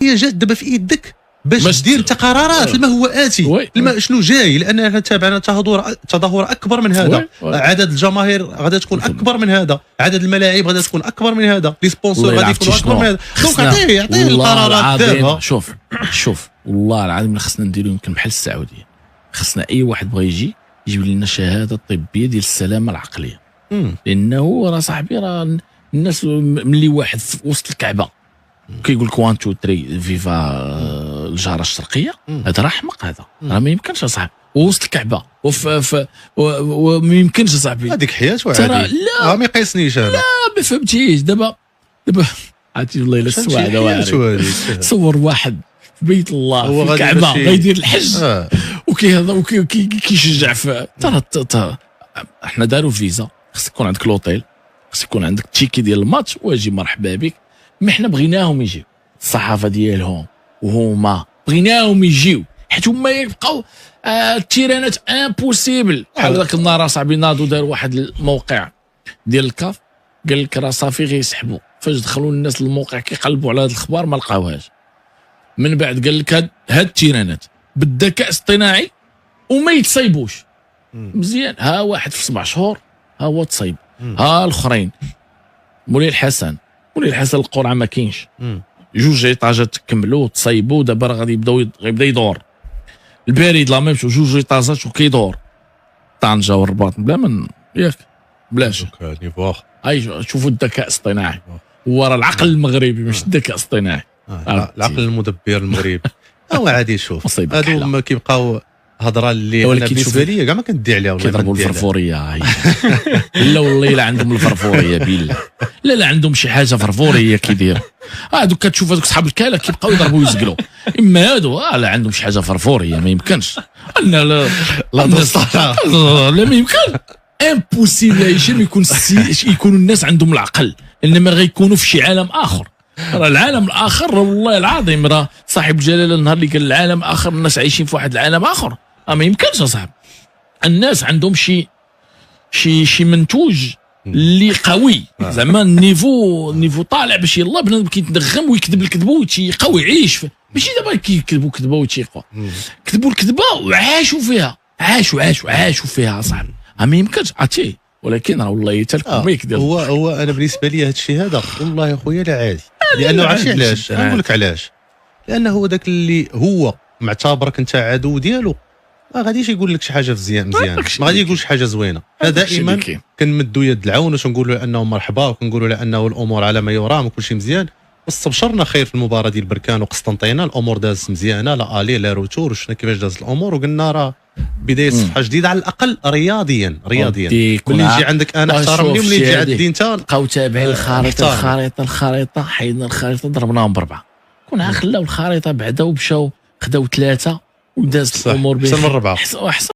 هي جات دابا في يدك باش دير انت قرارات لما هو اتي لما شنو جاي، لان تابعنا تظاهر اكبر من هذا، عدد الجماهير غادا تكون اكبر من هذا، عدد الملاعب غادا تكون اكبر من هذا، لي سبونسور غادي يكونوا اكبر من هذا. دونك عطيه القرارات دابا. شوف والله العظيم خصنا نديرو يمكن بحال السعوديه، خصنا اي واحد بغى يجي يجيب لنا شهاده طبيه ديال السلامه العقليه، لانه راه صاحبي راه الناس ملي واحد في وسط الكعبه كيقول لك 1 2 3 فيفا الجاره الشرقيه، هذا راه حمق، هذا راه ما يمكنش اصاحبي وسط الكعبه وما يمكنش اصاحبي هذيك حياته عادي. لا ما يقيسنيش انا، لا ما فهمتيش. دابا عرفتي والله الا السواعده واعر صور واحد في بيت الله في الكعبه غيدير الحج وكيهضر وكيشجع في ترى احنا داروا فيزا، خص يكون عندك لوطيل، خص يكون عندك التيكي ديال الماتش واجي مرحبا بك. مي حنا بغيناهم يجيو الصحافه ديالهم وهما بغيناهم يجيو حيت هما يبقاو التيرانات امبوسيبل. بحال ذاك النهار صاحبي ناضوا دار واحد الموقع ديال الكاف قال لك راه صافي غيسحبوا، فاش دخلوا الناس للموقع كيقلبوا على هاد الاخبار ما لقاوهاش. من بعد قال لك هاد التيرانات بالذكاء الاصطناعي وما يتصايبوش مزيان. ها واحد في 7 شهور ها هو تصايب، ها الاخرين مولاي الحسن القرعه ما كاينش، 2 ايطاجات كملوا تصايبوا، دابا راه غادي يبدا يدور. البارد لا ميم شو 2 ايطاجات وكيدور. طنجه والرباط بلا من ياك بلاش اي شوفوا الذكاء الاصطناعي هو راه العقل المغربي مش الذكاء الاصطناعي. العقل المدبر المغربي هو عادي. شوف هادو ما كيبقاو هضره اللي انا بالنسبه لي كاع ما كندي عليها ولا كيضربوا الفرفوريه. لا والله لا عندهم الفرفوريه بالله، لا عندهم شي حاجه فرفوريه كيدير. دوك كتشوف هذوك صحاب الكاله كيبقاو يضربوا ويزقلوا، اما هادو لا عندهم شي حاجه فرفوريه ما يمكنش. لا لا ما يمكن امبوسيبل هشام يكونوا الناس عندهم العقل، انما غيكونوا في شي عالم اخر. راه العالم الاخر والله العظيم راه صاحب الجلاله النهار اللي قال العالم اخر الناس عايشين في واحد العالم اخر ما يمكنش اصاحبي. الناس عندهم شي منتوج اللي قوي زعما النيفو طالع باش يلا بنادم كيتنغم ويكذب الكذبه ويقوي يعيش ماشي دابا كيكذبوا كذبه ويتيقوا كذبوا الكذبه وعاشوا فيها عاشوا فيها اصاحبي ما يمكنش عرفتي. ولكن راه والله حتى الكوميك ديال هو انا بالنسبه لي هذا الشيء هذا والله يا خويا لا عادي، لانه علاش نقول لك علاش، لانه هو داك اللي هو معتبرك انت عدو ديالو ما غاديش يقول لك شي حاجه مزيانه، ما غادي يقول شي حاجه زوينه. دائما كنمدوا يد العون وتنقولوا لانه مرحبا وكنقولوا لانه الامور على ما يرام وكل شيء مزيان. واستبشرنا خير في المباراه ديال بركان وقسطنطينه، الامور دازت مزيانه، لا الي لا روتور، وشفنا كيفاش دازت الامور وقلنا راه بدايه صفحه جديده على الاقل رياضيا. ملي يجي عندك انا احترمني، ملي يجي عندي انت بقاو تابعين الخريطه حيدنا الخريطه ضربناهم ب4 كنا خلاو الخريطه بعدا ومشاو خداو 3 ودازت الامور احسن من 4.